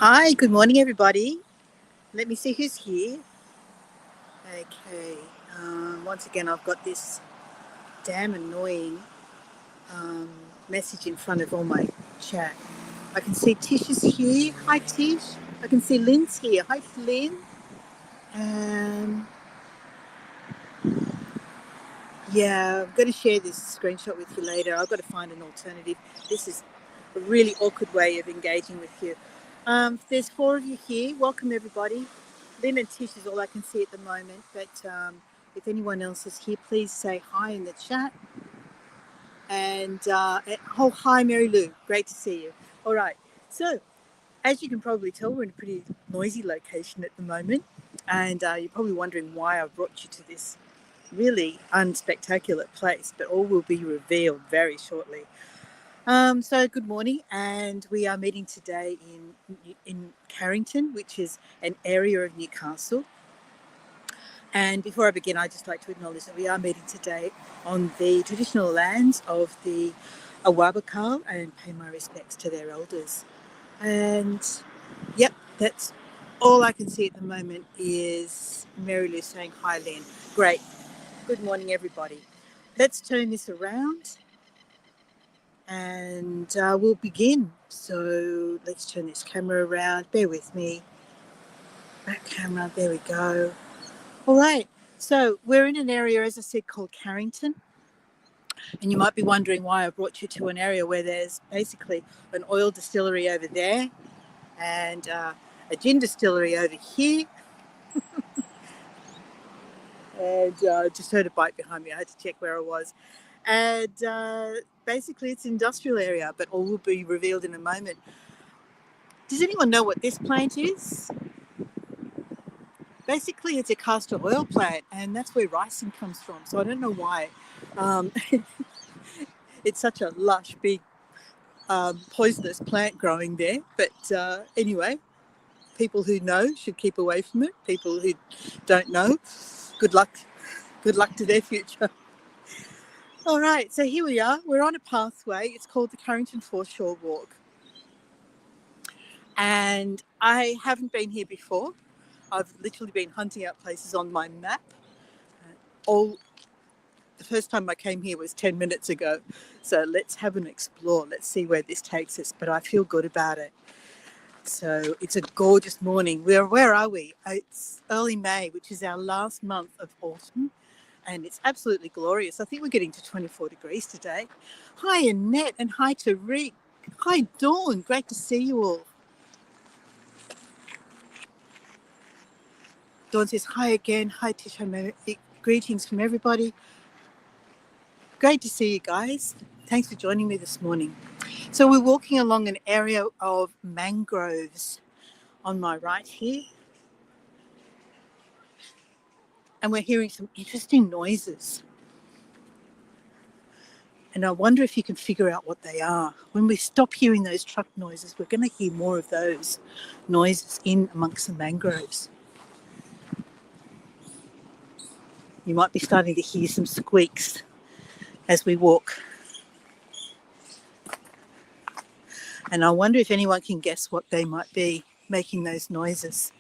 Hi, good morning, everybody. Let me see who's here. Okay. Once again, I've got this damn annoying um, message in front of all my chat. I can see Tish is here. Hi, Tish. I can see Lynn's here. Hi, Lynn. Um, yeah, I'm going to share this screenshot with you later. I've got to find an alternative. This is a really awkward way of engaging with you. There's four of you here. Welcome, everybody. Lynn and Tish is all I can see at the moment, but if anyone else is here, please say hi in the chat. And oh, hi, Mary Lou. Great to see you. All right. So, as you can probably tell, we're in a pretty noisy location at the moment, and you're probably wondering why I brought you to this really unspectacular place, but all will be revealed very shortly. So good morning, and we are meeting today in Carrington, which is an area of Newcastle. And before I begin, I'd just like to acknowledge that we are meeting today on the traditional lands of the Awabakal and pay my respects to their elders. And yep, that's all I can see at the moment is Mary Lou saying hi, Lynn. Great. Good morning, everybody. Let's turn this around and we'll begin. So let's turn this camera around. Bear with me. Back camera. There we go. All right. So we're in an area, as I said, called Carrington. And you might be wondering why I brought you to an area where there's basically an oil distillery over there and a gin distillery over here. And just heard a bike behind me. I had to check where I was. And basically it's an industrial area, but all will be revealed in a moment. Does anyone know what this plant is? Basically, it's a castor oil plant, and that's where ricin comes from. So I don't know why um, it's such a lush, big, poisonous plant growing there. But anyway, people who know should keep away from it. People who don't know, good luck. Good luck to their future. All right, so here we are. We're on a pathway. It's called the Carrington Foreshore Walk. And I haven't been here before. I've literally been hunting out places on my map. The first time I came here was 10 minutes ago. So let's have an explore. Let's see where this takes us. But I feel good about it. So it's a gorgeous morning. Where are we? It's early May, which is our last month of autumn. And it's absolutely glorious. I think we're getting to 24 degrees today. Hi, Annette, and hi, Tariq. Hi, Dawn. Great to see you all. Dawn says hi again. Hi, Tish. Greetings from everybody. Great to see you guys. Thanks for joining me this morning. So we're walking along an area of mangroves on my right here. And we're hearing some interesting noises. And I wonder if you can figure out what they are. When we stop hearing those truck noises, we're going to hear more of those noises in amongst the mangroves. You might be starting to hear some squeaks as we walk. And I wonder if anyone can guess what they might be making those noises.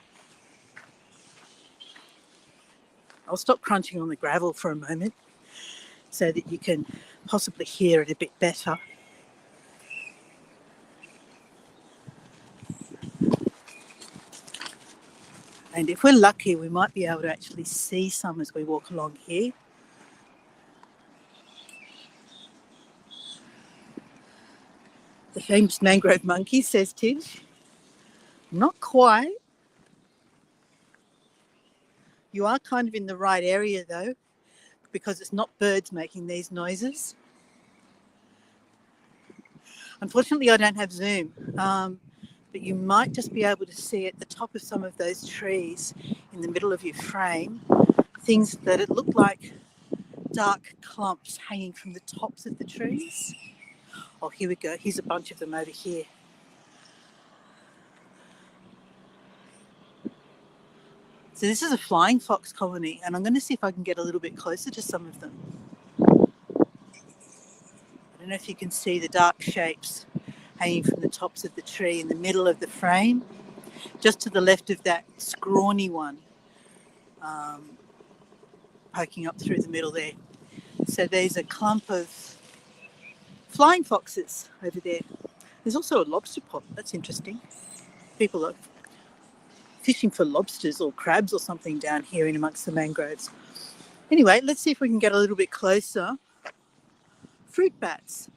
I'll stop crunching on the gravel for a moment so that you can possibly hear it a bit better. And if we're lucky, we might be able to actually see some as we walk along here. The famous mangrove monkey, says Tish. Not quite. You are kind of in the right area though, because it's not birds making these noises. Unfortunately, I don't have Zoom, but you might just be able to see at the top of some of those trees in the middle of your frame, things that it look like dark clumps hanging from the tops of the trees. Oh, here we go. Here's a bunch of them over here. So this is a flying fox colony, and I'm going to see if I can get a little bit closer to some of them. I don't know if you can see the dark shapes hanging from the tops of the tree in the middle of the frame. just to the left of that scrawny one, poking up through the middle there. So there's a clump of flying foxes over there. There's also a lobster pot. That's interesting. People are fishing for lobsters or crabs or something down here in amongst the mangroves. Anyway, let's see if we can get a little bit closer. Fruit bats.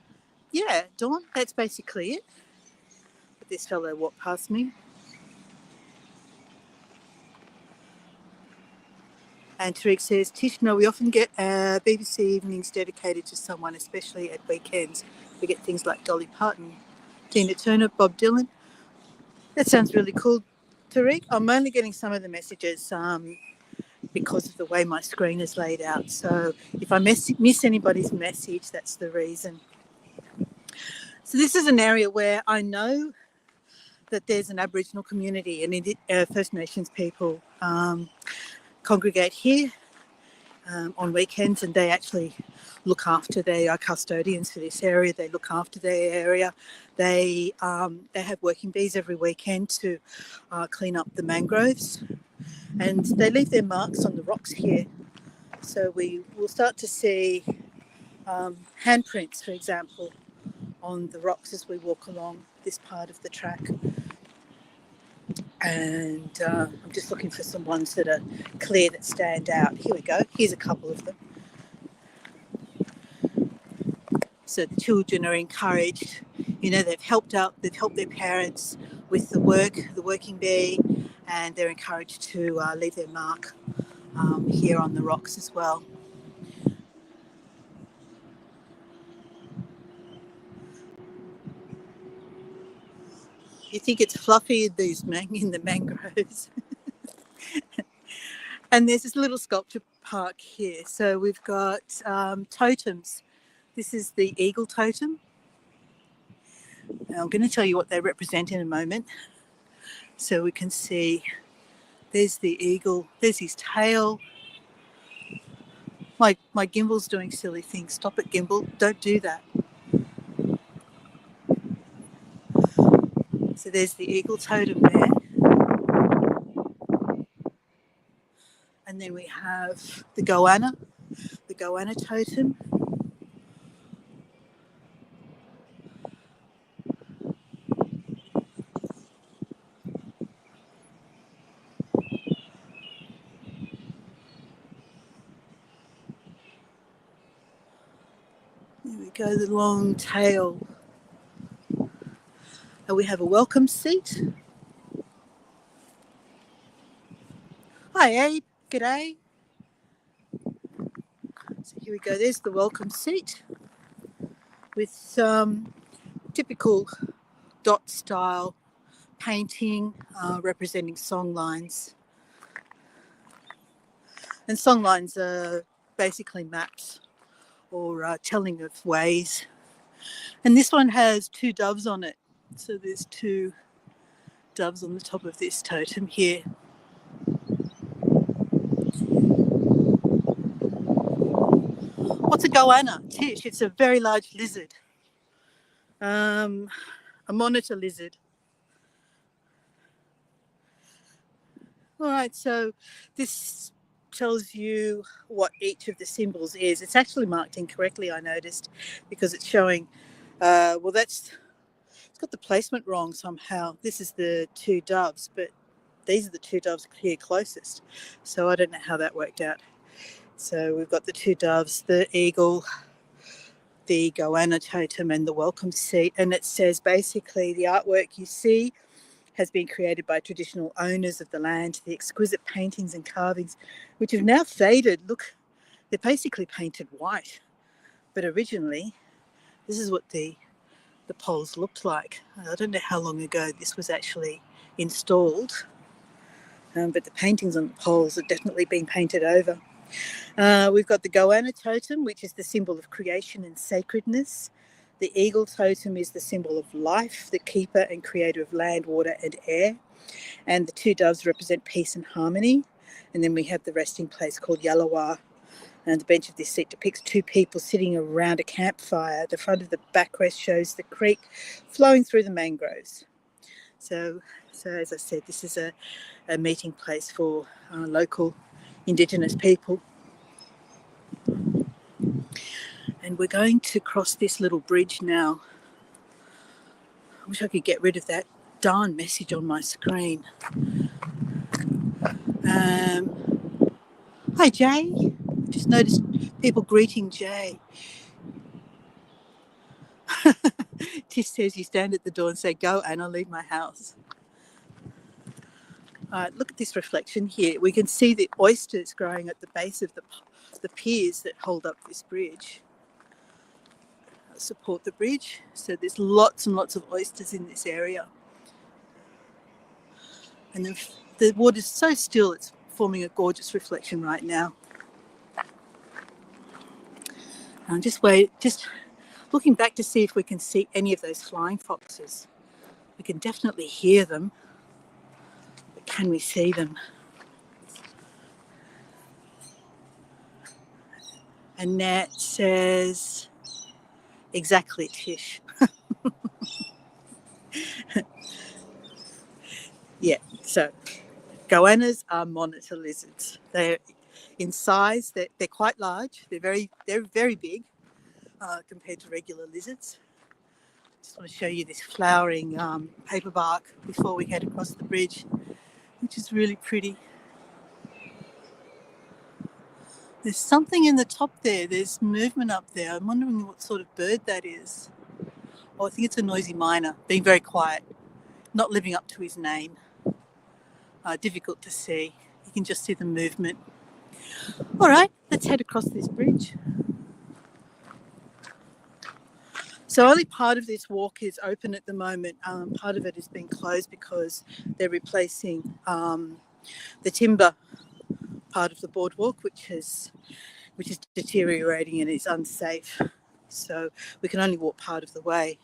Yeah, Dawn, that's basically it. But this fellow walked past me. And Tariq says, Tish, no, we often get BBC evenings dedicated to someone, especially at weekends. We get things like Dolly Parton, Tina Turner, Bob Dylan. That sounds really cool, Tariq. I'm only getting some of the messages because of the way my screen is laid out. So if I miss anybody's message, that's the reason. So this is an area where I know that there's an Aboriginal community and First Nations people congregate here on weekends, and they actually look after. They are custodians for this area. They look after their area. They have working bees every weekend to clean up the mangroves, and they leave their marks on the rocks here. So we will start to see handprints, for example, on the rocks as we walk along this part of the track. And I'm just looking for some ones that are clear, that stand out. Here we go. Here's a couple of them. So the children are encouraged. You know, they've helped their parents with the working bee, and they're encouraged to leave their mark here on the rocks as well. You think it's fluffy in the mangroves. And there's this little sculpture park here. So we've got totems. This is the eagle totem. Now I'm going to tell you what they represent in a moment. So we can see there's the eagle, there's his tail. My gimbal's doing silly things. Stop it, gimbal. Don't do that. So there's the eagle totem there. And then we have the goanna totem. There we go, the long tail. And we have a welcome seat. Hi, Abe. G'day. So here we go. There's the welcome seat with typical dot style painting representing song lines. And song lines are basically maps or telling of ways. And this one has two doves on it. So there's two doves on the top of this totem here. What's a goanna? Tish, it's a very large lizard. A monitor lizard. All right, so this tells you what each of the symbols is. It's actually marked incorrectly, I noticed, because it's showing, it's got the placement wrong somehow. This is the two doves, but these are the two doves here closest. So I don't know how that worked out. So we've got the two doves, the eagle, the goanna totem, and the welcome seat. And it says basically the artwork you see has been created by traditional owners of the land. The exquisite paintings and carvings, which have now faded, look, they're basically painted white. But originally, this is what the poles looked like. I don't know how long ago this was actually installed, but the paintings on the poles have definitely been painted over. We've got the goanna totem, which is the symbol of creation and sacredness. The eagle totem is the symbol of life, the keeper and creator of land, water and air. And the two doves represent peace and harmony. And then we have the resting place called Yalawa. And the bench of this seat depicts two people sitting around a campfire. The front of the backrest shows the creek flowing through the mangroves. So as I said, this is a meeting place for local Indigenous people. And we're going to cross this little bridge now. I wish I could get rid of that darn message on my screen. Hi, Jay. Just noticed people greeting Jay. Tish says you stand at the door and say, "Go, Anna, leave my house." Look at this reflection here. We can see the oysters growing at the base of the piers that hold up this bridge, support the bridge. So there's lots and lots of oysters in this area. And the water's so still, it's forming a gorgeous reflection right now. I'm just looking back to see if we can see any of those flying foxes. We can definitely hear them, but can we see them? And Nat says, exactly, Tish. Yeah, so goannas are monitor lizards. They're in size, they're quite large. They're very big compared to regular lizards. Just want to show you this flowering paperbark before we head across the bridge, which is really pretty. There's something in the top there. There's movement up there. I'm wondering what sort of bird that is. Oh, I think it's a noisy miner, being very quiet, not living up to his name. Difficult to see. You can just see the movement. All right, let's head across this bridge. So only part of this walk is open at the moment. Part of it is being closed because they're replacing the timber part of the boardwalk, which is deteriorating and is unsafe. So we can only walk part of the way.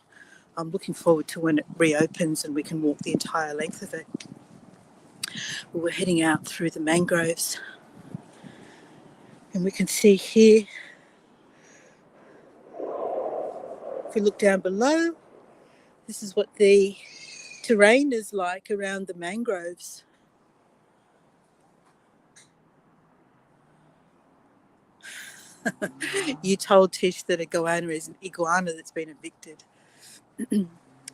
I'm looking forward to when it reopens and we can walk the entire length of it. We're heading out through the mangroves. And we can see here, if we look down below, this is what the terrain is like around the mangroves. You told Tish that a goanna is an iguana that's been evicted.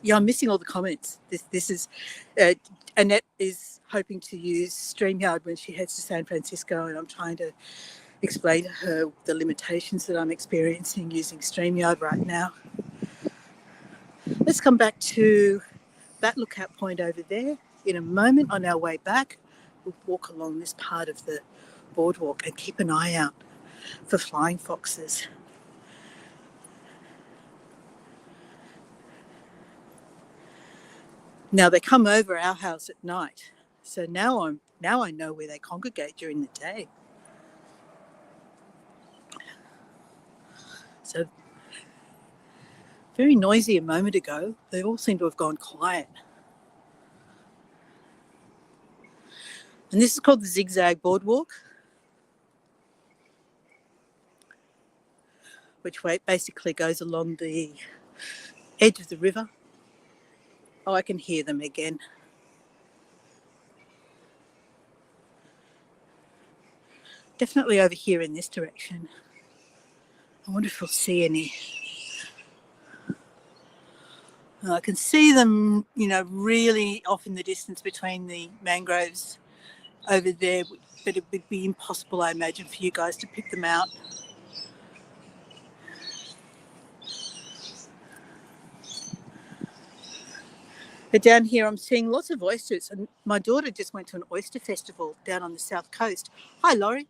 Yeah, I'm missing all the comments. This is Annette is hoping to use StreamYard when she heads to San Francisco, and I'm trying to explain to her the limitations that I'm experiencing using StreamYard right now. Let's come back to that lookout point over there. In a moment, on our way back, we'll walk along this part of the boardwalk and keep an eye out for flying foxes. Now they come over our house at night, so now I know where they congregate during the day. So very noisy a moment ago. They all seem to have gone quiet. And this is called the Zigzag Boardwalk, which basically goes along the edge of the river. Oh, I can hear them again. Definitely over here in this direction. I wonder if we'll see any. I can see them, really off in the distance between the mangroves over there, but it would be impossible, I imagine, for you guys to pick them out. But down here, I'm seeing lots of oysters, and my daughter just went to an oyster festival down on the south coast. Hi, Laurie.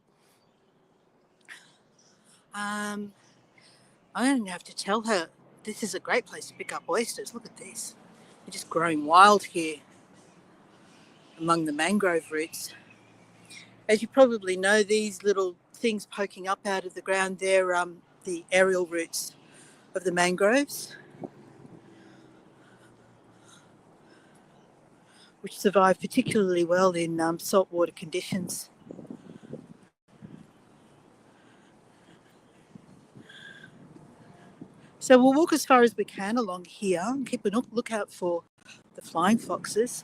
I don't have to tell her this is a great place to pick up oysters. Look at this. They're just growing wild here among the mangrove roots. As you probably know, these little things poking up out of the ground, they're the aerial roots of the mangroves, which survive particularly well in saltwater conditions. So we'll walk as far as we can along here and keep a lookout for the the flying foxes.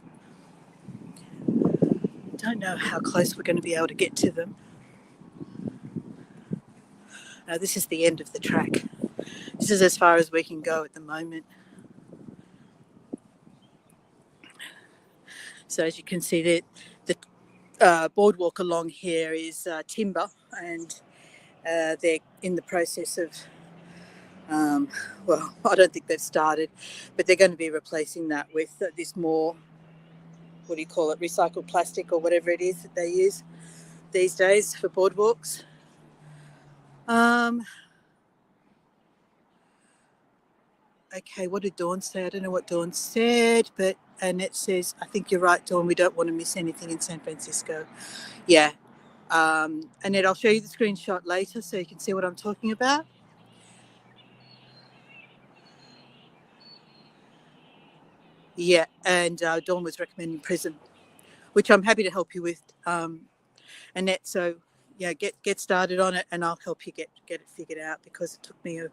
Don't know how close we're going to be able to get to them. This is the end of the track. This is as far as we can go at the moment. So as you can see, the boardwalk along here is timber, and they're in the process of, well, I don't think they've started, but they're going to be replacing that with this more, what do you call it, recycled plastic or whatever it is that they use these days for boardwalks. Okay, what did Dawn say? I don't know what Dawn said, but Annette says, I think you're right, Dawn, we don't want to miss anything in San Francisco. Yeah. Annette, I'll show you the screenshot later so you can see what I'm talking about. Yeah, and Dawn was recommending Prism, which I'm happy to help you with, Annette. So, yeah, get started on it, and I'll help you get it figured out, because it took me a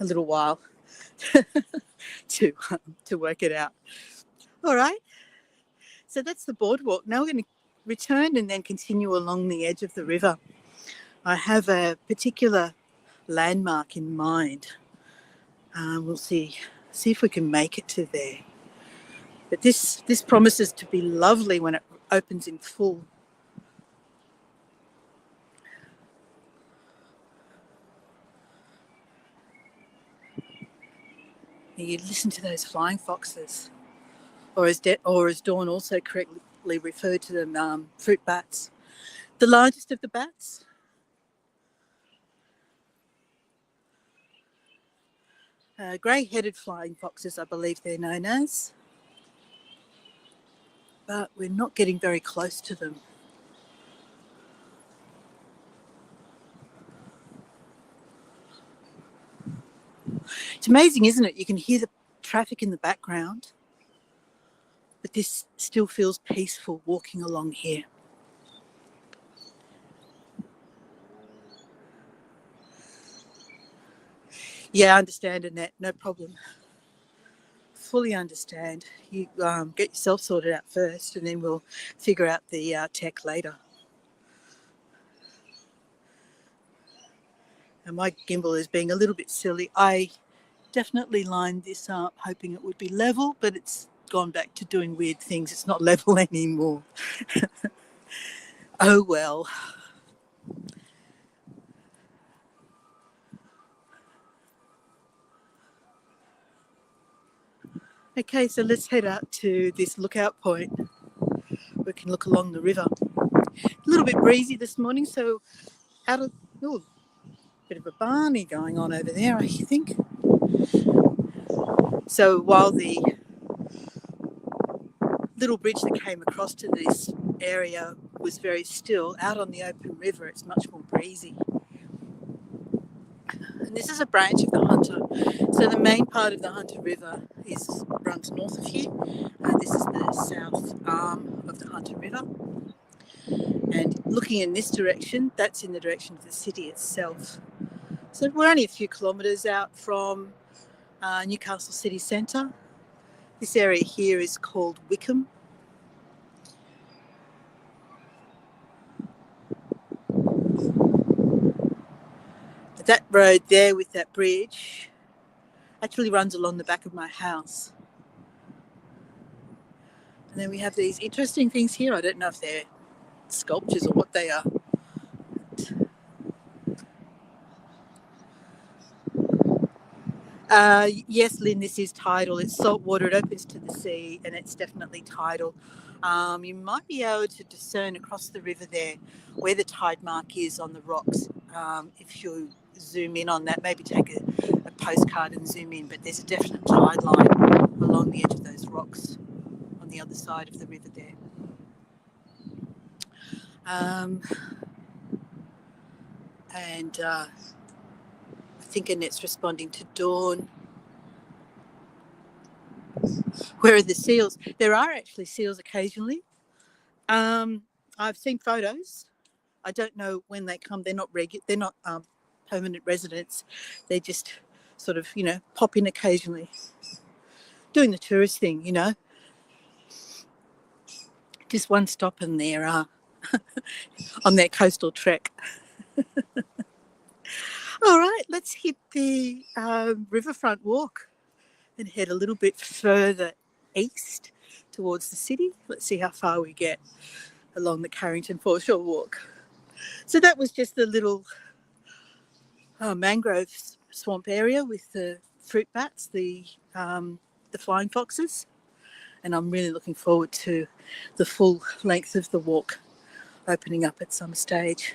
little while to work it out. All right. So that's the boardwalk. Now we're going to return and then continue along the edge of the river. I have a particular landmark in mind. We'll see if we can make it to there. But this promises to be lovely when it opens in full. You listen to those flying foxes, or as Dawn also correctly referred to them, fruit bats, the largest of the bats. Grey-headed flying foxes, I believe they're known as, but we're not getting very close to them. It's amazing, isn't it? You can hear the traffic in the background, but this still feels peaceful walking along here. Yeah, I understand, Annette, no problem. Fully understand. You get yourself sorted out first, and then we'll figure out the tech later. And my gimbal is being a little bit silly. I definitely lined this up hoping it would be level, but it's gone back to doing weird things. It's not level anymore. Oh well. Okay, so let's head out to this lookout point. We can look along the river. A little bit breezy this morning, so bit of a barney going on over there, I think. So while the little bridge that came across to this area was very still, out on the open river it's much more breezy. And this is a branch of the Hunter. So the main part of the Hunter River runs north of here. This is the south arm of the Hunter River. And looking in this direction, that's in the direction of the city itself. So we're only a few kilometres out from Newcastle city centre. This area here is called Wickham. That road there with that bridge actually runs along the back of my house. And then we have these interesting things here. I don't know if they're sculptures or what they are. Yes, Lynn, this is tidal. It's salt water. It opens to the sea, and it's definitely tidal. You might be able to discern across the river there where the tide mark is on the rocks. If you zoom in on that, maybe take a postcard and zoom in, but there's a definite tide line along the edge of those rocks on the other side of the river there. And I think Annette's responding to Dawn. Where are the seals? There are actually seals occasionally. I've seen photos. I don't know when they come. They're not They're not permanent residents. They just sort of, pop in occasionally. doing the tourist thing, you know. Just one stop and they're on their coastal trek. All right, let's hit the riverfront walk and head a little bit further east towards the city. Let's see how far we get along the Carrington Foreshore Walk. So that was just the little mangrove swamp area with the fruit bats, the flying foxes, and I'm really looking forward to the full length of the walk opening up at some stage.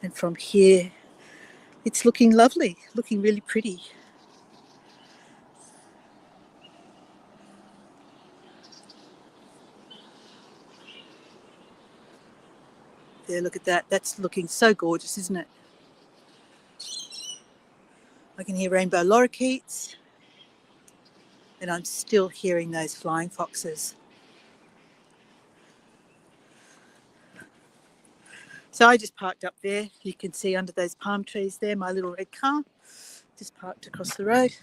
And from here, it's looking lovely, looking really pretty. There, look at that. That's looking so gorgeous, isn't it? I can hear rainbow lorikeets, and I'm still hearing those flying foxes. So I just parked up there. You can see under those palm trees there, my little red car just parked across the road.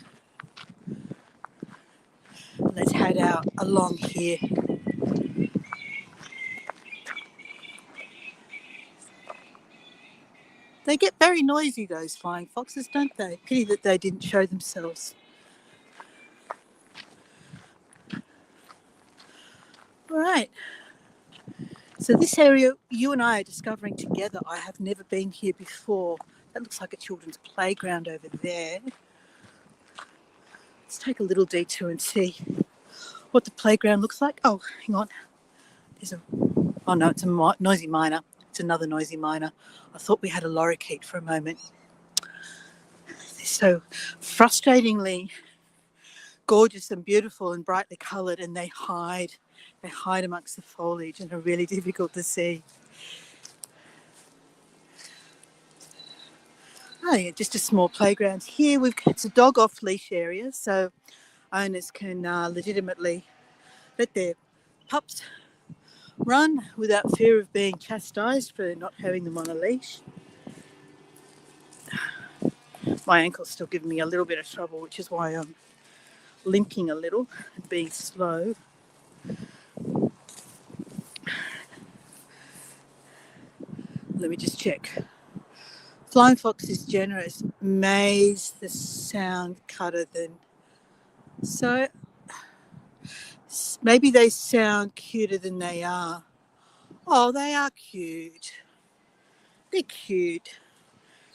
Let's head out along here. They get very noisy, those flying foxes, don't they? Pity that they didn't show themselves. All right. So this area you and I are discovering together. I have never been here before. That looks like a children's playground over there. Let's take a little detour and see what the playground looks like. Oh, hang on. Oh no, it's a noisy miner. It's another noisy miner. I thought we had a lorikeet for a moment. They're so frustratingly gorgeous and beautiful and brightly coloured, and they hide amongst the foliage and are really difficult to see. Oh yeah, just a small playground. Here it's a dog off leash area, so owners can legitimately let their pups run without fear of being chastised for not having them on a leash. My ankle's still giving me a little bit of trouble, which is why I'm limping a little and being slow. Let me just check. Flying fox is generous. Maize, the sound cutter then. So maybe they sound cuter than they are. Oh, they are cute. They're cute.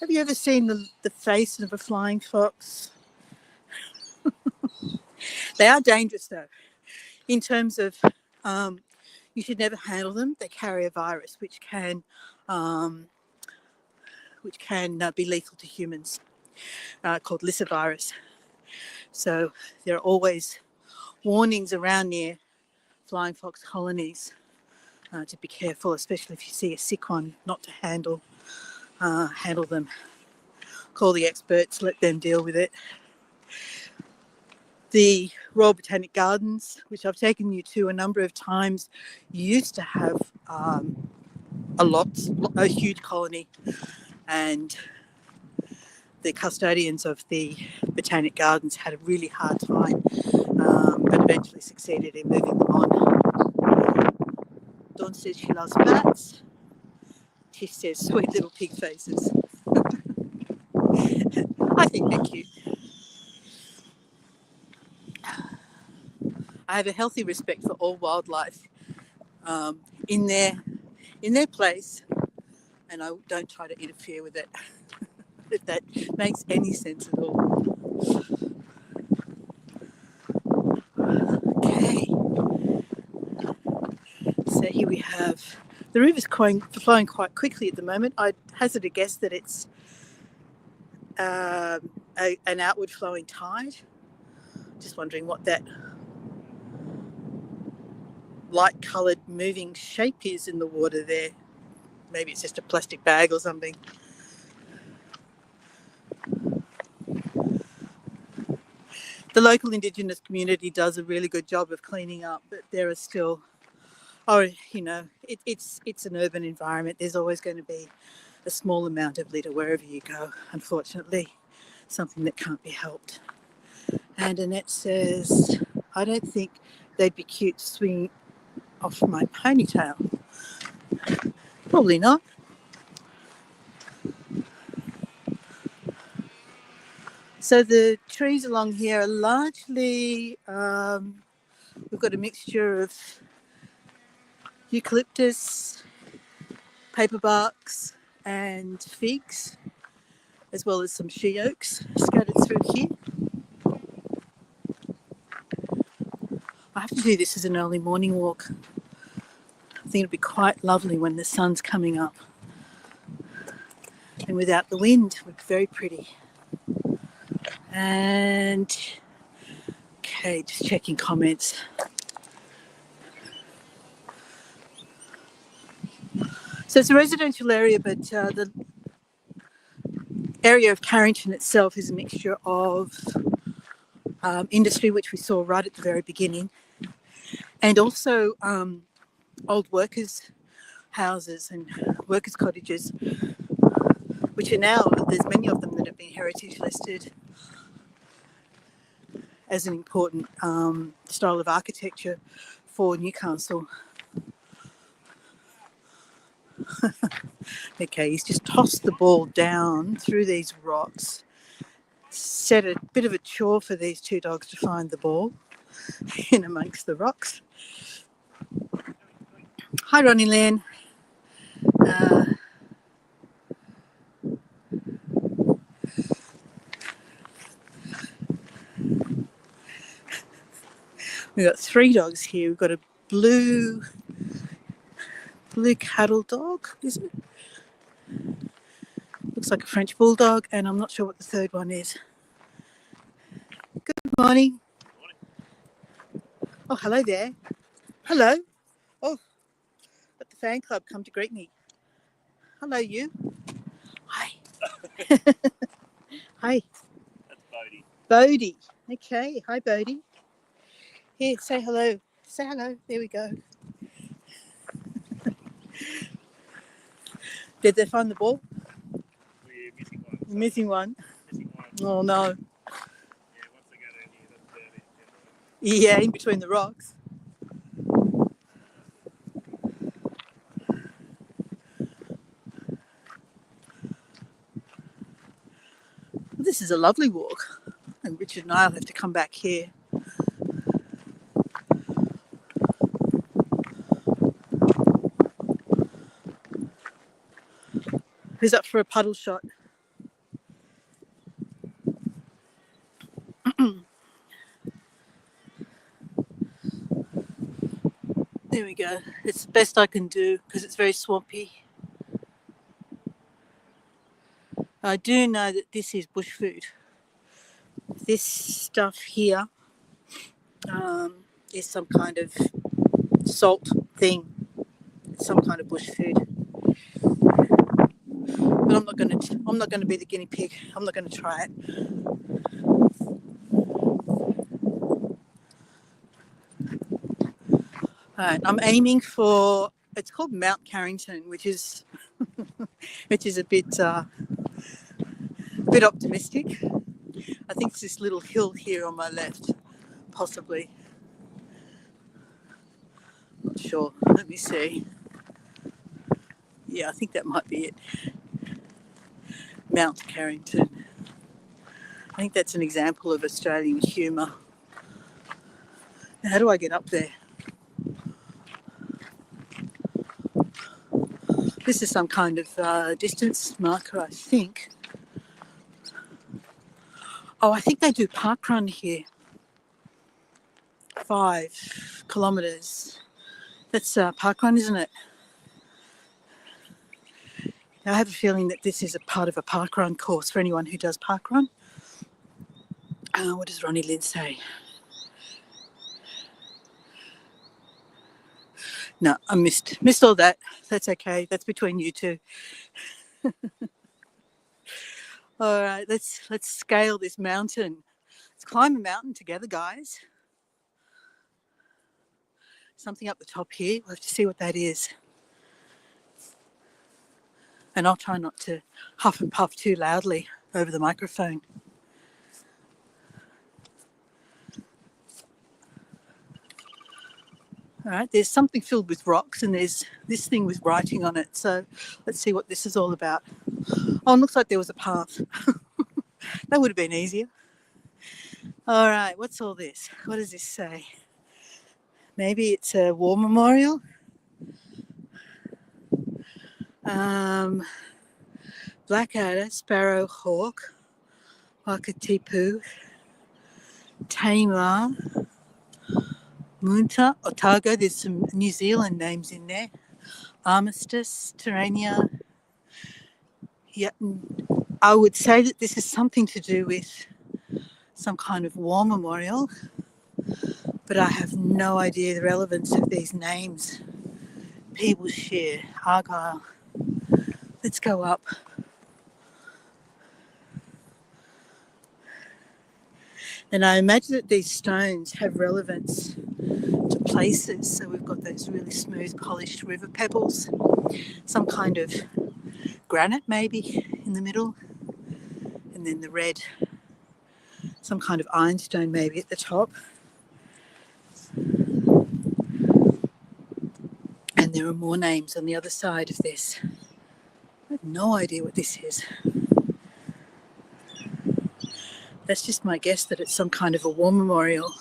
Have you ever seen the face of a flying fox? They are dangerous though, in terms of you should never handle them. They carry a virus which can be lethal to humans, called lyssavirus. So there are always warnings around near flying fox colonies to be careful, especially if you see a sick one, not to handle them. Call the experts, let them deal with it. The Royal Botanic Gardens, which I've taken you to a number of times, used to have a huge colony, and the custodians of the Botanic Gardens had a really hard time, but eventually succeeded in moving them on. Dawn says she loves bats. Tish says sweet little pig faces. I think they're cute. I have a healthy respect for all wildlife in their place, and I don't try to interfere with it, if that makes any sense at all. Okay. So here we have the river's flowing quite quickly at the moment. I'd hazard a guess that it's an outward flowing tide. Just wondering what that light coloured moving shape is in the water there. Maybe it's just a plastic bag or something. The local Indigenous community does a really good job of cleaning up, but there are still, it's an urban environment. There's always going to be a small amount of litter wherever you go, unfortunately. something that can't be helped. And Annette says, I don't think they'd be cute swinging off my ponytail. Probably not. So the trees along here are largely, we've got a mixture of eucalyptus, paperbarks and figs, as well as some she oaks scattered through here. I have to do this as an early morning walk. I think it'll be quite lovely when the sun's coming up. And without the wind, it would be very pretty. And, okay, just checking comments. So it's a residential area, but the area of Carrington itself is a mixture of industry, which we saw right at the very beginning, and also old workers' houses and workers' cottages, which are now, there's many of them that have been heritage listed as an important style of architecture for Newcastle. Okay, he's just tossed the ball down through these rocks. Set a bit of a chore for these two dogs to find the ball in amongst the rocks. Hi, Ronnie Lynn. We've got three dogs here. We've got a blue cattle dog, is it? Looks like a French bulldog, and I'm not sure what the third one is. Good morning. Oh, hello there. Hello. Oh, let the fan club come to greet me. Hello, you. Hi. Hi. That's Bodie. Bodie. Okay. Hi, Bodie. Here, say hello. Say hello. There we go. Did they find the ball? We're missing one. You're missing one. Missing one. Oh, no. Yeah, once they go down here, that's about it. Yeah, in between the rocks. This is a lovely walk, and Richard and I will have to come back here. Who's up for a puddle shot? There we go. It's the best I can do because it's very swampy. I do know that this is bush food. This stuff here is some kind of salt thing. It's some kind of bush food. But I'm not going to be the guinea pig. I'm not going to try it. All right, I'm aiming for, it's called Mount Carrington, which is a bit optimistic. I think it's this little hill here on my left, possibly. Not sure. Let me see. Yeah, I think that might be it. Mount Carrington. I think that's an example of Australian humour. How do I get up there? This is some kind of distance marker, I think. Oh, I think they do parkrun here. 5 kilometres. That's parkrun, isn't it? Now, I have a feeling that this is a part of a parkrun course for anyone who does parkrun. What does Ronnie Lynn say? No, I missed all that. That's okay. That's between you two. All right, let's scale this mountain. Let's climb a mountain together, guys. Something up the top here. We'll have to see what that is. And I'll try not to huff and puff too loudly over the microphone. All right, there's something filled with rocks and there's this thing with writing on it. So let's see what this is all about. Oh, it looks like there was a path. That would have been easier. All right, what's all this? What does this say? Maybe it's a war memorial. Blackadder, sparrow, hawk, wakatipu, Tamar, Munta, Otago. There's some New Zealand names in there. Armistice, Terrania. Yeah, I would say that this is something to do with some kind of war memorial, but I have no idea the relevance of these names. Peebleshire, Argyle. Let's go up. And I imagine that these stones have relevance to places. So we've got those really smooth, polished river pebbles, some kind of granite maybe in the middle, and then the red, some kind of ironstone maybe at the top. And there are more names on the other side of this. I have no idea what this is. That's just my guess that it's some kind of a war memorial.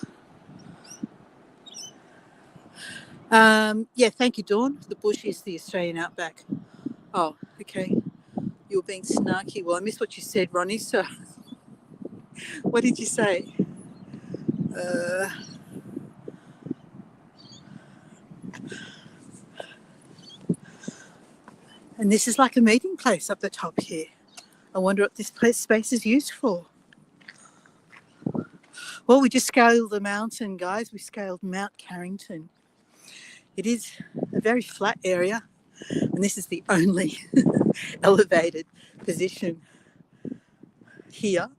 Yeah, thank you, Dawn. The bush is the Australian outback. Oh, okay. You're being snarky. Well, I missed what you said, Ronnie, so what did you say? And this is like a meeting place up the top here. I wonder what this space is used for. Well, we just scaled the mountain, guys. We scaled Mount Carrington. It is a very flat area, and this is the only elevated position here.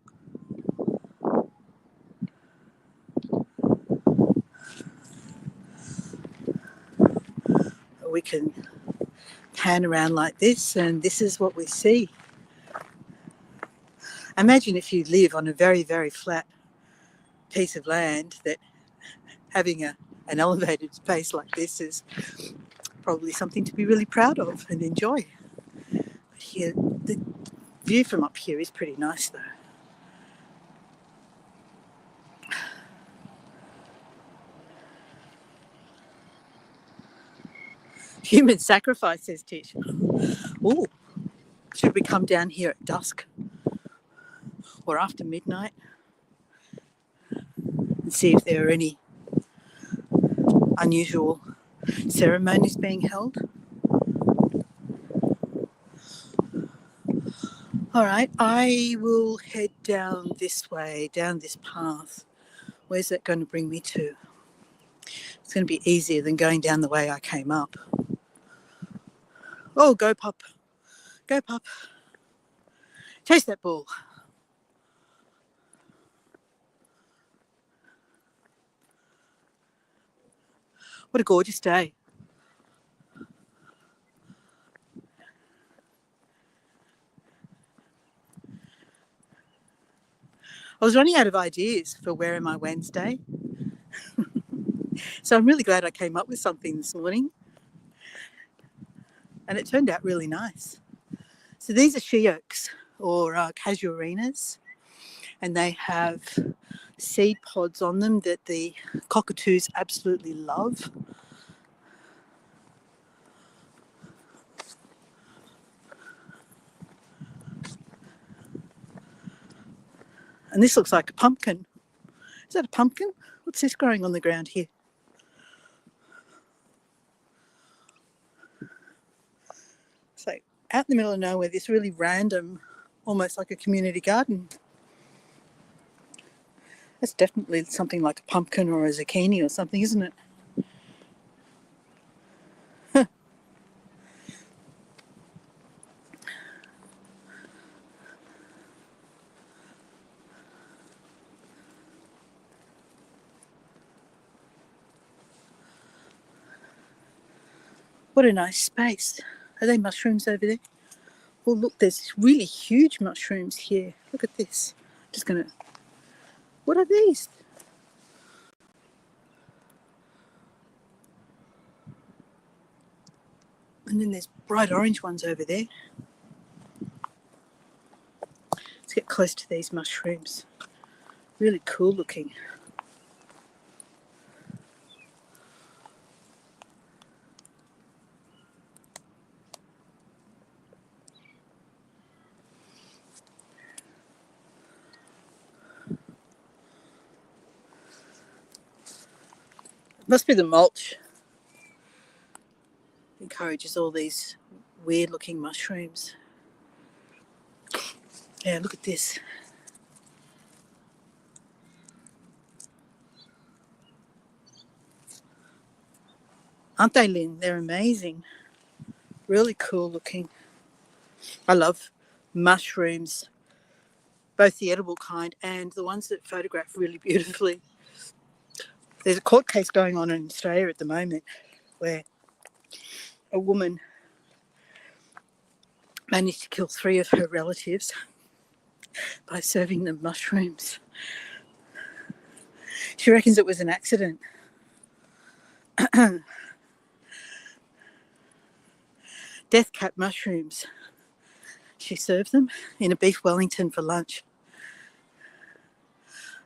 We can pan around like this, and this is what we see. Imagine if you live on a very, very flat piece of land, that having an elevated space like this is probably something to be really proud of and enjoy. But here, the view from up here is pretty nice though. Human sacrifice, says Tish. Oh, should we come down here at dusk or after midnight and see if there are any unusual ceremonies being held? All right, I will head down this way, down this path. Where's that going to bring me to? It's going to be easier than going down the way I came up. Oh, go pup. Go pup. Chase that ball. What a gorgeous day. I was running out of ideas for Where Am I Wednesday? So I'm really glad I came up with something this morning. And it turned out really nice. So these are she oaks, or casuarinas, and they have seed pods on them that the cockatoos absolutely love. And this looks like a pumpkin. Is that a pumpkin? What's this growing on the ground here? So out in the middle of nowhere, this really random, almost like a community garden. That's definitely something like a pumpkin or a zucchini or something, isn't it? What a nice space. Are they mushrooms over there? Oh, look, there's really huge mushrooms here. Look at this. Just going to... What are these? And then there's bright orange ones over there. Let's get close to these mushrooms. Really cool looking. Must be the mulch. Encourages all these weird looking mushrooms. Yeah, look at this. Aren't they, Lynn? They're amazing. Really cool looking. I love mushrooms, both the edible kind and the ones that photograph really beautifully. There's a court case going on in Australia at the moment where a woman managed to kill 3 of her relatives by serving them mushrooms. She reckons it was an accident. Death cap mushrooms. She served them in a beef Wellington for lunch.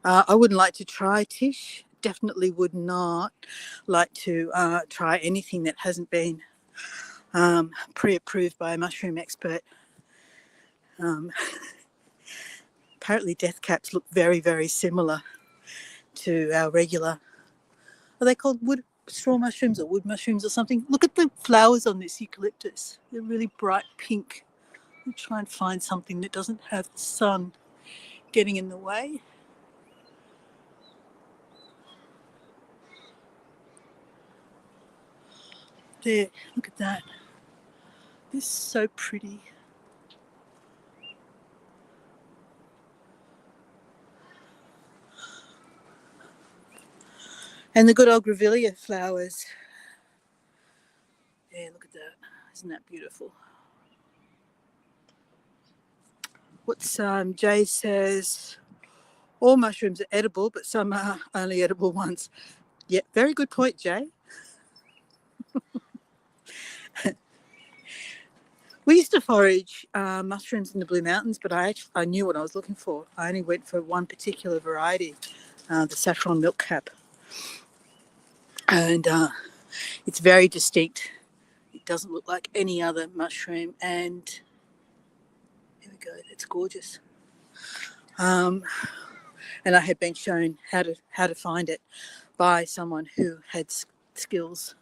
I wouldn't like to try, Tish. Definitely would not like to try anything that hasn't been pre-approved by a mushroom expert. Apparently death caps look very, very similar to our regular, are they called straw mushrooms or wood mushrooms or something? Look at the flowers on this eucalyptus. They're really bright pink. I'll try and find something that doesn't have the sun getting in the way. There, look at that. This is so pretty. And the good old grevillea flowers. Yeah, look at that. Isn't that beautiful? What's Jay says, all mushrooms are edible, but some are only edible ones. Yeah, very good point, Jay. We used to forage mushrooms in the Blue Mountains, but I knew what I was looking for. I only went for one particular variety, the saffron milk cap. And it's very distinct. It doesn't look like any other mushroom. And here we go, that's gorgeous. And I had been shown how to find it by someone who had skills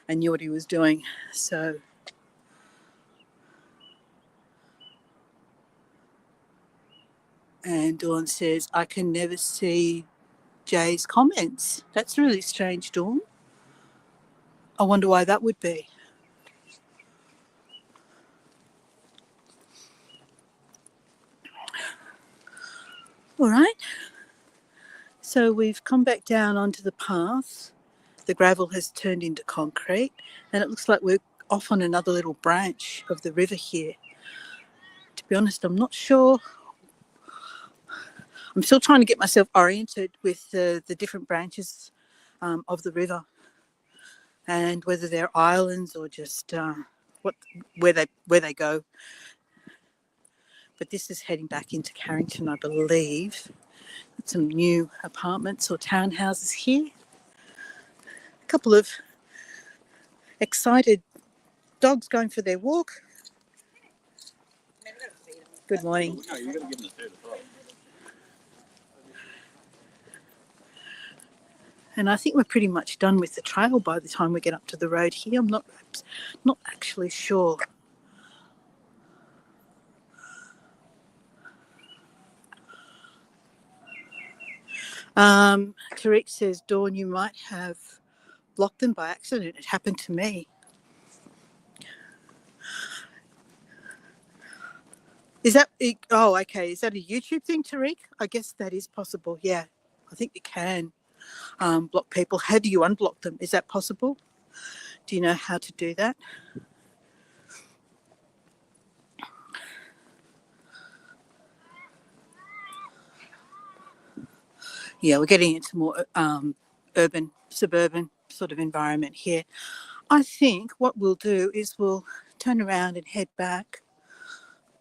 and knew what he was doing. So and Dawn says, I can never see Jay's comments. That's really strange, Dawn. I wonder why that would be. All right. So we've come back down onto the path. The gravel has turned into concrete, and it looks like we're off on another little branch of the river here. To be honest, I'm not sure. I'm still trying to get myself oriented with the different branches of the river, and whether they're islands or just where they go. But this is heading back into Carrington, I believe. Some new apartments or townhouses here. A couple of excited dogs going for their walk. Good morning. And I think we're pretty much done with the trail by the time we get up to the road here. I'm not actually sure. Tariq says, Dawn, you might have blocked them by accident. It happened to me. Is that, oh, okay. Is that a YouTube thing, Tariq? I guess that is possible. Yeah, I think you can block people. How do you unblock them? Is that possible? Do you know how to do that? Yeah, we're getting into more urban, suburban sort of environment here. I think what we'll do is we'll turn around and head back.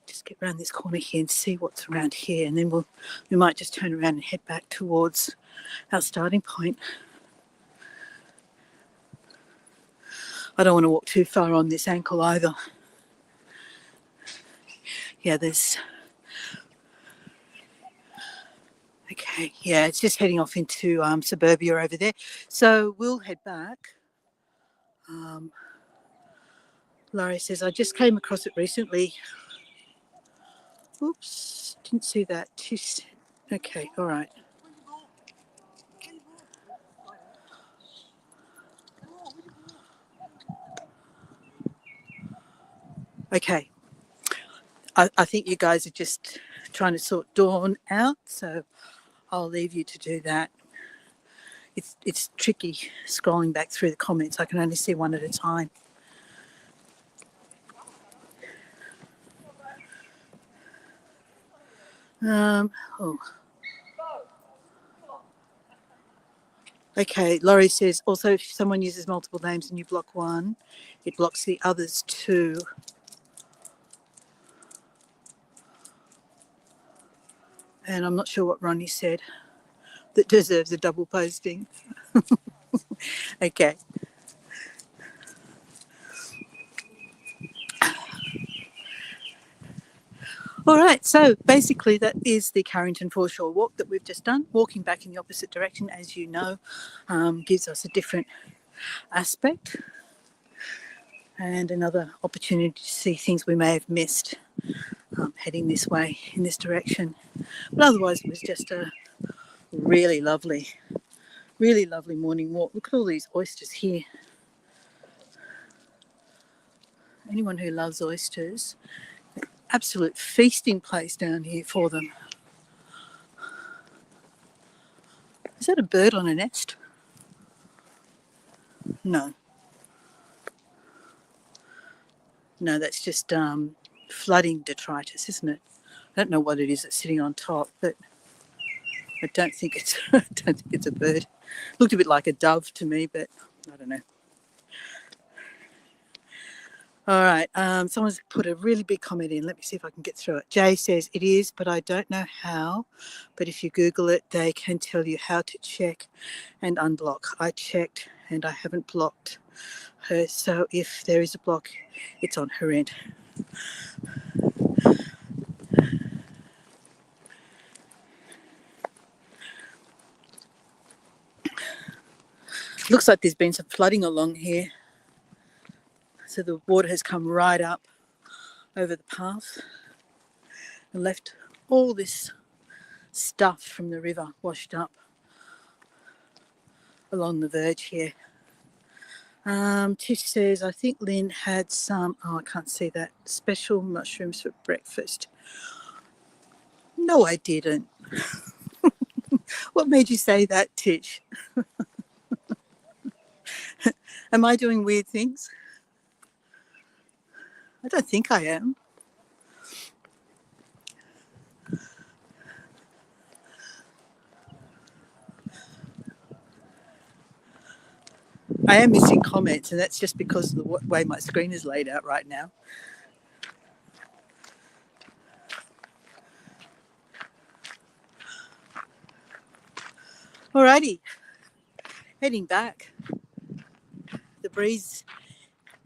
Just get around this corner here and see what's around here, and then we might just turn around and head back towards our starting point. I don't want to walk too far on this ankle either. Yeah, there's... Okay, yeah, it's just heading off into suburbia over there. So we'll head back. Laurie says, I just came across it recently. Oops, didn't see that. Okay, all right. Okay. I think you guys are just trying to sort Dawn out, so I'll leave you to do that. It's tricky scrolling back through the comments. I can only see one at a time. Okay, Laurie says, also if someone uses multiple names and you block one, it blocks the others too. And I'm not sure what Ronnie said that deserves a double posting. Okay. All right, so basically that is the Carrington Foreshore walk that we've just done. Walking back in the opposite direction, as you know, gives us a different aspect and another opportunity to see things we may have missed heading this way, in this direction. But otherwise it was just a really lovely morning walk. Look at all these oysters here. Anyone who loves oysters, absolute feasting place down here for them. Is that a bird on a nest? No, that's just flooding detritus, isn't it? I don't know what it is that's sitting on top, but I don't think it's a bird. Looked a bit like a dove to me, but I don't know. All right, someone's put a really big comment in. Let me see if I can get through it. Jay says, it is, but I don't know how. But if you Google it, they can tell you how to check and unblock. I checked and I haven't blocked her. So if there is a block, it's on her end. Looks like there's been some flooding along here. So the water has come right up over the path and left all this stuff from the river washed up along the verge here. Tish says, I think Lynn had some, I can't see that, special mushrooms for breakfast. No, I didn't. What made you say that, Tish? Am I doing weird things? I don't think I am. I am missing comments, and that's just because of the way my screen is laid out right now. Alrighty, heading back. The breeze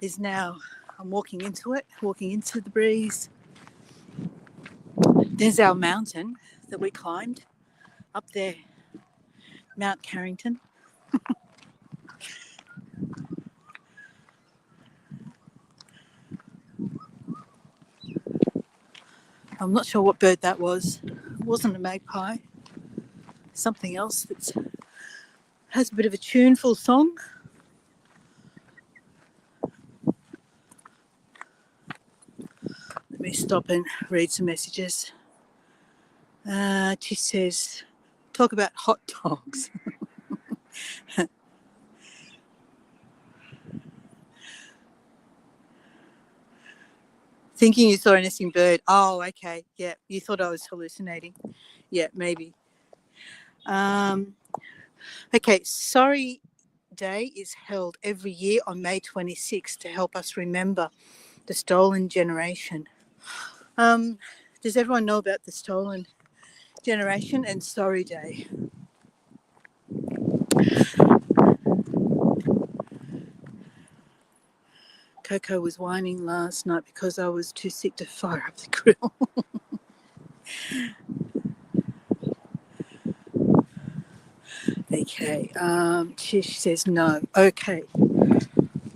is now, I'm walking into the breeze. There's our mountain that we climbed up there, Mount Carrington. I'm not sure what bird that was. It wasn't a magpie. Something else that has a bit of a tuneful song. Let me stop and read some messages. She says, talk about hot dogs. Thinking you saw a nesting bird. Oh, okay. Yeah, you thought I was hallucinating. Yeah, maybe. Okay, sorry, Day is held every year on May 26th to help us remember the stolen generation. Does everyone know about the stolen generation and Sorry Day? Coco was whining last night because I was too sick to fire up the grill. Okay, Tish says no. Okay.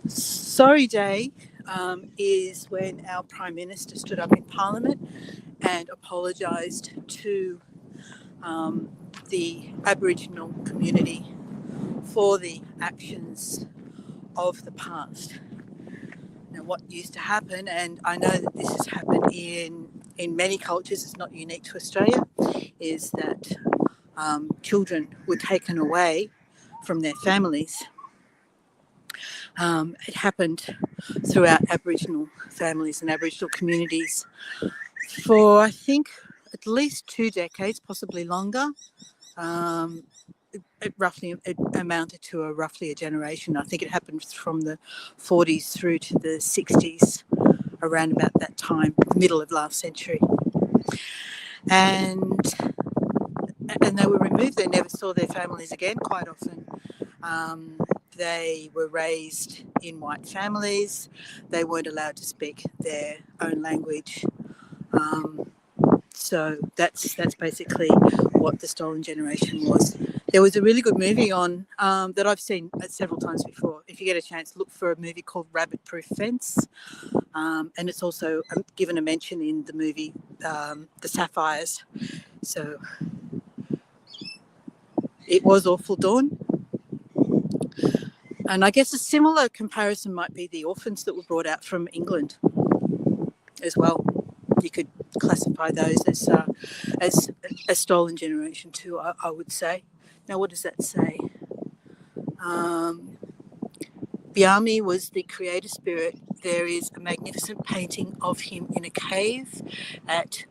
Sorry Day is when our Prime Minister stood up in Parliament and apologised to the Aboriginal community for the actions of the past. Now, what used to happen, and I know that this has happened in many cultures, it's not unique to Australia, is that children were taken away from their families. It happened throughout Aboriginal families and Aboriginal communities for, I think, at least 2 decades, possibly longer. It amounted to roughly a generation. I think it happened from the 40s through to the 60s, around about that time, middle of last century. And they were removed. They never saw their families again quite often. They were raised in white families. They weren't allowed to speak their own language. So that's basically what the Stolen Generation was. There was a really good movie on that I've seen several times before. If you get a chance, look for a movie called Rabbit Proof Fence. And it's also given a mention in the movie The Sapphires. So it was awful, Dawn. And I guess a similar comparison might be the orphans that were brought out from England as well. You could classify those as a stolen generation too, I would say. Now, what does that say? Biami was the creator spirit. There is a magnificent painting of him in a cave at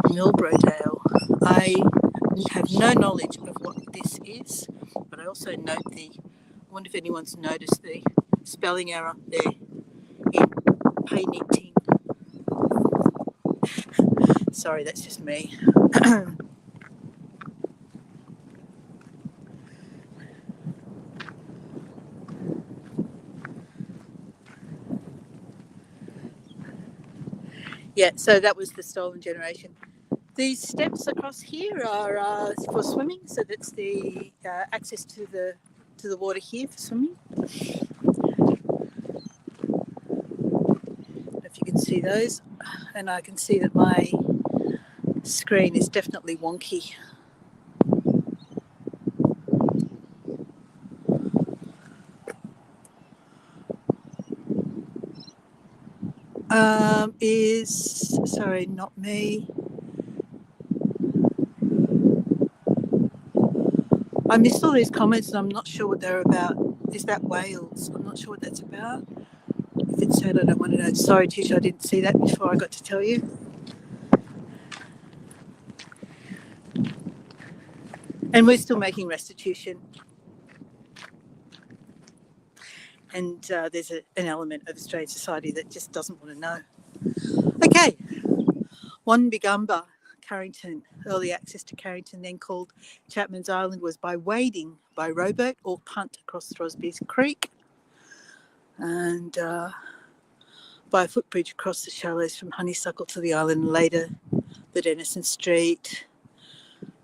Milbrodale. I have no knowledge of what this is, but I also note I wonder if anyone's noticed the spelling error there in painting. Sorry, that's just me. Yeah, so that was the Stolen Generation. These steps across here are for swimming, so that's the access to the water here for swimming. If you can see those, and I can see that my screen is definitely wonky. Sorry, not me. I missed all these comments and I'm not sure what they're about. Is that Wales? I'm not sure what that's about. If it's sad, I don't want to know. Sorry, Tish, I didn't see that before I got to tell you. And we're still making restitution. And there's an element of Australian society that just doesn't want to know. Okay. Wonbigumba, Carrington, early access to Carrington, then called Chapman's Island, was by wading by rowboat or punt across Throsby's Creek, and by a footbridge across the shallows from Honeysuckle to the island, and later the Denison Street,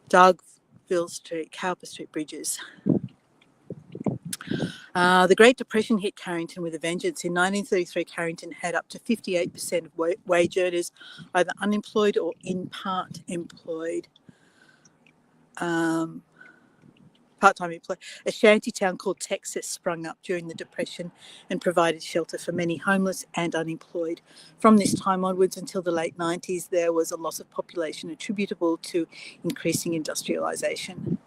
Dargville Street, Cowper Street bridges. The Great Depression hit Carrington with a vengeance. In 1933, Carrington had up to 58% of wage earners either unemployed or in part employed. Part-time employed. A shanty town called Texas sprung up during the Depression and provided shelter for many homeless and unemployed. From this time onwards until the late 90s, there was a loss of population attributable to increasing industrialisation.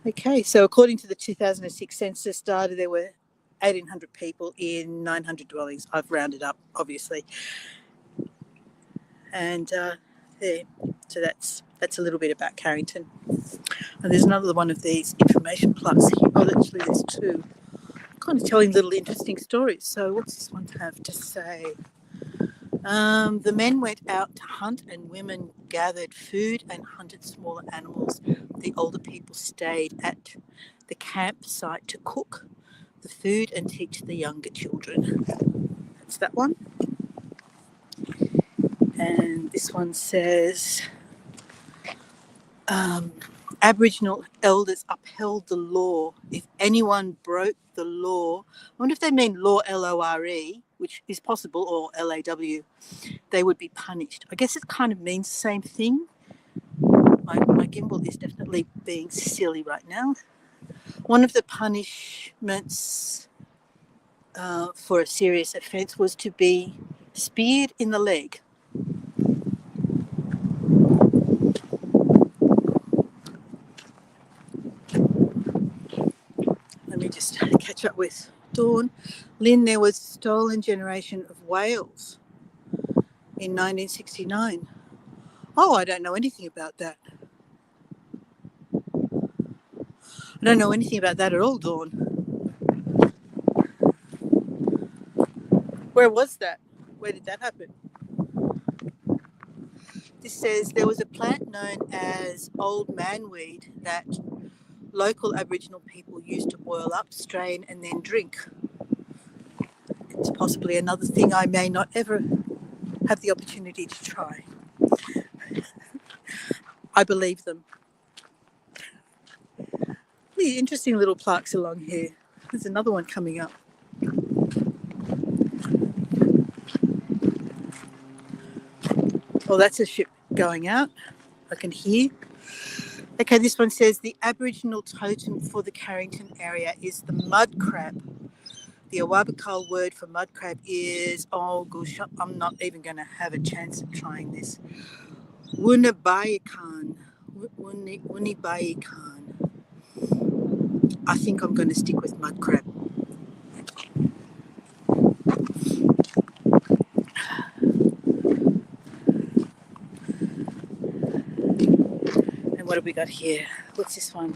Okay, so according to the 2006 census data, there were 1,800 people in 900 dwellings. I've rounded up, obviously. And there, so that's a little bit about Carrington. And there's another one of these information plugs here. Oh, actually, there's two. kind of telling little interesting stories. So what's this one have to say? The men went out to hunt and women gathered food and hunted smaller animals. The older people stayed at the campsite to cook the food and teach the younger children. That's that one. And this one says, Aboriginal elders upheld the law. If anyone broke the law, I wonder if they mean law, L-O-R-E, which is possible, or L-A-W, they would be punished. I guess it kind of means the same thing. My gimbal is definitely being silly right now. One of the punishments for a serious offence was to be speared in the leg. Let me just catch up with Dawn. Lynn, there was a stolen generation of whales in 1969. Oh, I don't know anything about that. I don't know anything about that at all, Dawn. Where was that? Where did that happen? This says there was a plant known as old manweed that local Aboriginal people used to boil up, strain, and then drink. It's possibly another thing I may not ever have the opportunity to try. I believe them. Really interesting little plaques along here. There's another one coming up. Oh, that's a ship going out. I can hear. Okay, this one says the Aboriginal totem for the Carrington area is the mud crab. The Awabakal word for mud crab is, oh gosh, I'm not even going to have a chance of trying this. Wunabayakan. Wunibayakan. I think I'm going to stick with mud crab. And what have we got here? What's this one?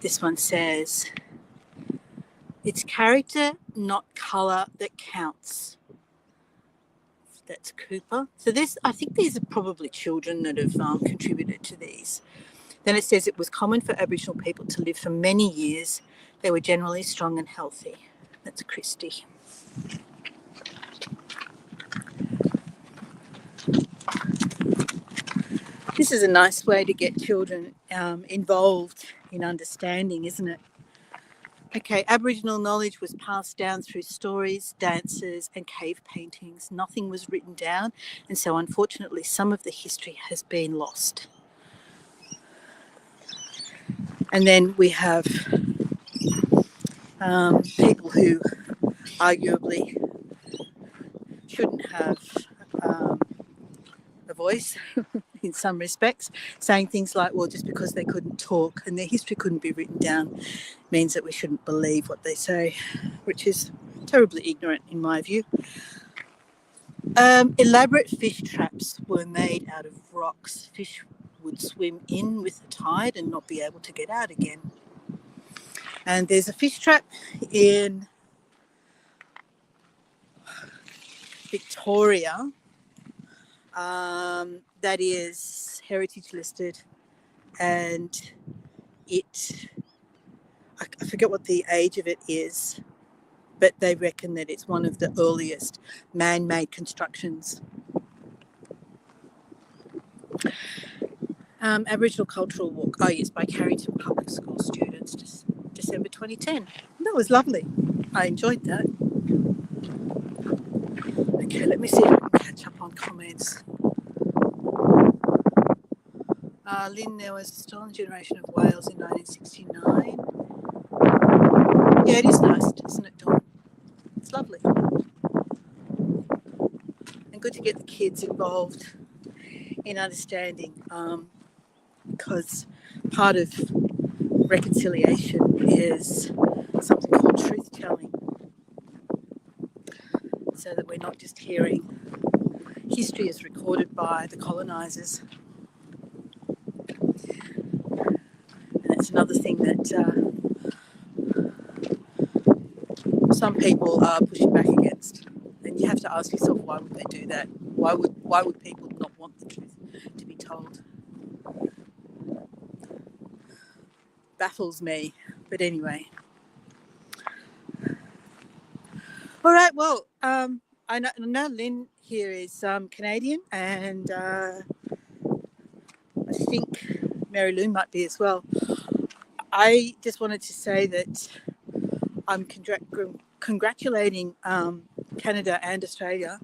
This one says, it's character, not colour, that counts. That's Cooper. So I think these are probably children that have contributed to these. Then it says it was common for Aboriginal people to live for many years. They were generally strong and healthy. That's Christy. This is a nice way to get children involved in understanding, isn't it? Okay, Aboriginal knowledge was passed down through stories, dances, and cave paintings. Nothing was written down, and so unfortunately some of the history has been lost. And then we have people who arguably shouldn't have a voice in some respects, saying things like, well, just because they couldn't talk and their history couldn't be written down means that we shouldn't believe what they say, which is terribly ignorant in my view. Elaborate fish traps were made out of rocks. Fish would swim in with the tide and not be able to get out again. And there's a fish trap in Victoria that is heritage listed, and I forget what the age of it is, but they reckon that it's one of the earliest man-made constructions. Aboriginal Cultural Walk, oh yes, by Carrington Public School students, December 2010. That was lovely. I enjoyed that. Okay, let me see if I can catch up on comments. Lynn, there was a stolen generation of whales in 1969. Yeah, it is nice, isn't it, Dawn? It's lovely. And good to get the kids involved in understanding, because part of reconciliation is something called truth-telling, so that we're not just hearing history as recorded by the colonisers. And that's another thing that some people are pushing back against. And you have to ask yourself, why would they do that? Why would people not want the truth to be told? Baffles me. But anyway. All right, well, I know Lynn here is Canadian, and I think Mary Lou might be as well. I just wanted to say that I'm congratulating Canada and Australia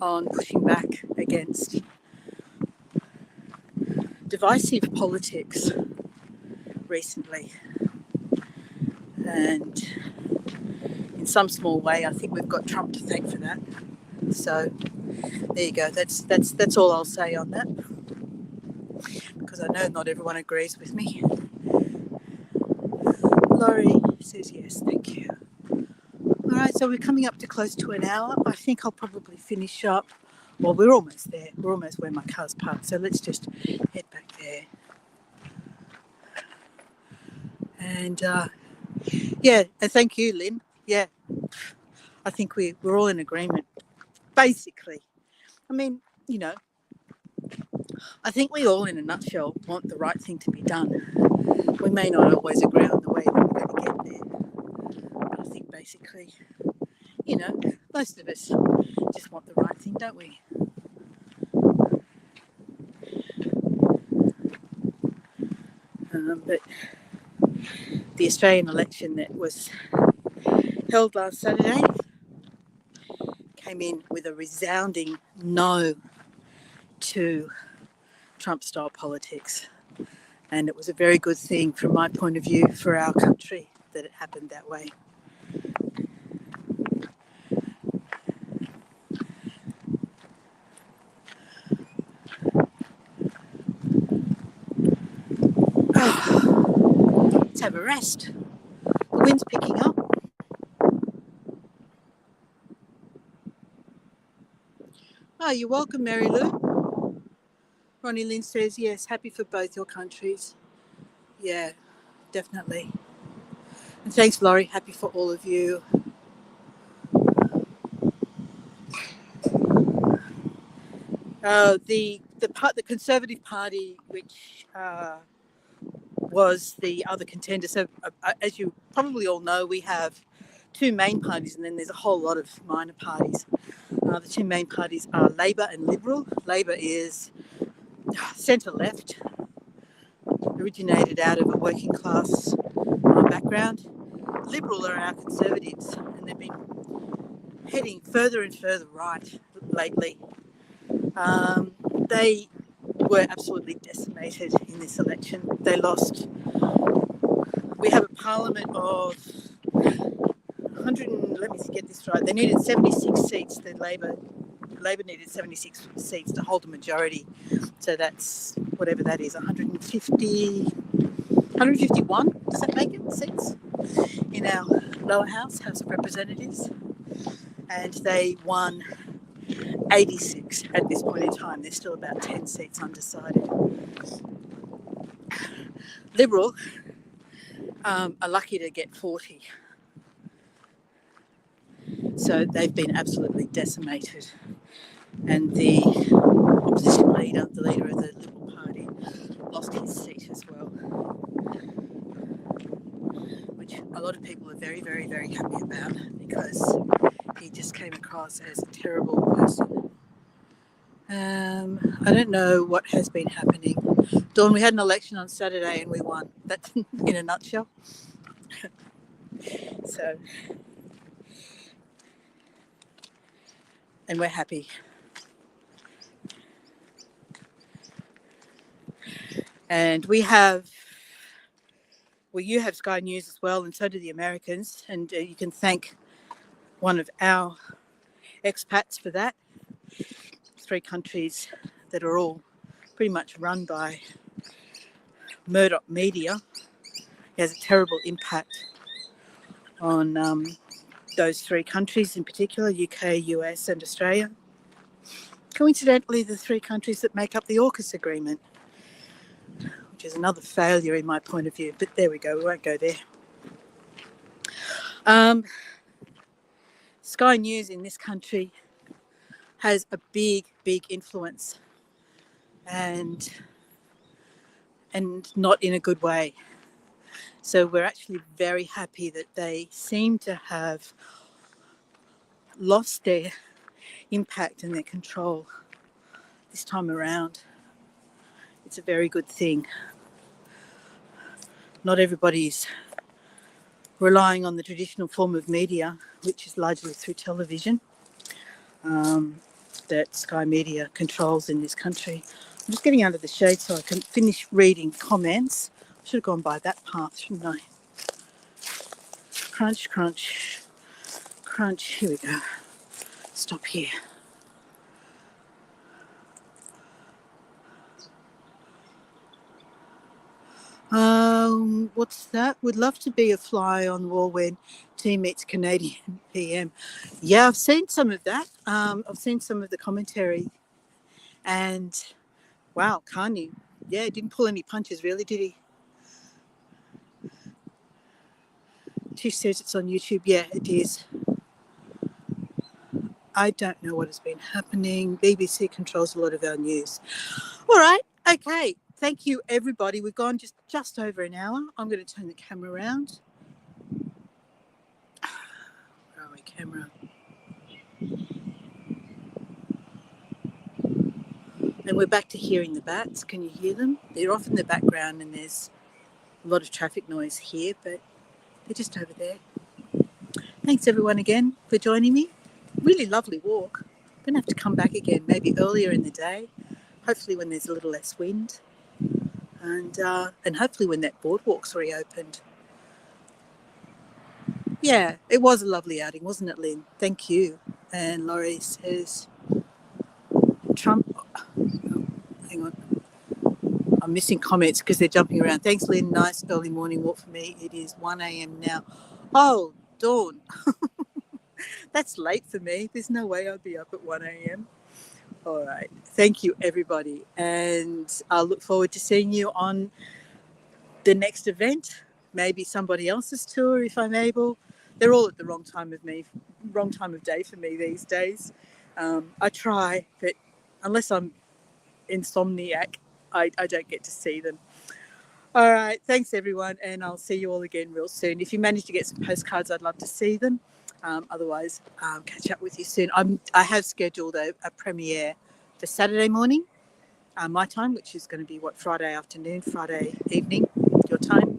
on pushing back against divisive politics recently. And in some small way, I think we've got Trump to thank for that. So there you go. That's all I'll say on that, because I know not everyone agrees with me. Laurie says yes, thank you. All right, so we're coming up to close to an hour. I think I'll probably finish up. Well, we're almost there. We're almost where my car's parked. So let's just head back there. And yeah, and thank you, Lynn. Yeah, I think we're all in agreement, basically. I mean, you know, I think we all, in a nutshell, want the right thing to be done. We may not always agree on the way that we're going to get there. But I think basically, you know, most of us just want the right thing, don't we? But the Australian election that was held last Saturday came in with a resounding no to Trump-style politics. And it was a very good thing from my point of view for our country that it happened that way. Let's have a rest. The wind's picking up. Oh, you're welcome, Mary Lou. Ronnie Lynn says, yes, happy for both your countries. Yeah, definitely. And thanks, Laurie. Happy for all of you. The Conservative Party, which was the other contender. So, as you probably all know, we have two main parties, and then there's a whole lot of minor parties. The two main parties are Labor and Liberal. Labor is centre-left, originated out of a working class background. Liberal are our Conservatives, and they've been heading further and further right lately. They were absolutely decimated in this election. They lost. We have a parliament of 100. Let me get this right. They needed 76 seats. The Labor needed 76 seats to hold a majority. So that's whatever that is. 151. Does that make it seats in our lower house, House of Representatives? And they won 86 at this point in time. There's still about 10 seats undecided. Liberal are lucky to get 40. So they've been absolutely decimated. And the opposition leader, the leader of the Liberal Party, lost his seat as well, which a lot of people are very, very, very happy about, because he just came across as a terrible person. I don't know what has been happening. Dawn, we had an election on Saturday and we won. That's in a nutshell. So, and we're happy. And we have, well, you have Sky News as well, and so do the Americans. And you can thank one of our expats for that. 3 countries that are all pretty much run by Murdoch media. It has a terrible impact on those 3 countries in particular, UK, US and Australia. Coincidentally, the 3 countries that make up the AUKUS agreement, which is another failure in my point of view, but there we go, we won't go there. Sky News in this country has a big influence, and not in a good way. So we're actually very happy that they seem to have lost their impact and their control this time around. It's a very good thing. Not everybody's relying on the traditional form of media, which is largely through television, that Sky Media controls in this country. I'm just getting out of the shade so I can finish reading comments. I should have gone by that path, shouldn't I? Crunch, crunch, crunch. Here we go. Stop here. What's that? Would love to be a fly on the wall when team meets Canadian PM. Yeah, I've seen some of that. I've seen some of the commentary, and wow, Kanye, yeah, didn't pull any punches really, did he? Tish says it's on YouTube. Yeah, it is. I don't know what has been happening. BBC controls a lot of our news. All right, okay. Thank you, everybody. We've gone just over an hour. I'm going to turn the camera around. Where are we, camera? And we're back to hearing the bats. Can you hear them? They're off in the background and there's a lot of traffic noise here, but they're just over there. Thanks, everyone, again for joining me. Really lovely walk. I'm going to have to come back again, maybe earlier in the day, hopefully when there's a little less wind. And hopefully when that boardwalk's reopened. Yeah, it was a lovely outing, wasn't it, Lynn? Thank you. And Laurie says, Trump, oh, hang on. I'm missing comments because they're jumping around. Thanks, Lynn. Nice early morning walk for me. It is 1 a.m. now. Oh, dawn. That's late for me. There's no way I'd be up at 1 a.m. All right. Thank you, everybody. And I'll look forward to seeing you on the next event, maybe somebody else's tour if I'm able. They're all at the wrong time of day for me these days. I try, but unless I'm insomniac, I don't get to see them. All right. Thanks, everyone. And I'll see you all again real soon. If you manage to get some postcards, I'd love to see them. Otherwise, catch up with you soon. I have scheduled a premiere for Saturday morning, my time, which is going to be Friday afternoon, Friday evening, your time.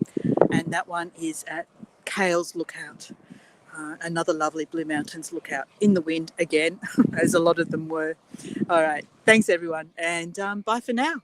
And that one is at Kale's Lookout, another lovely Blue Mountains lookout in the wind again, as a lot of them were. All right. Thanks, everyone. And bye for now.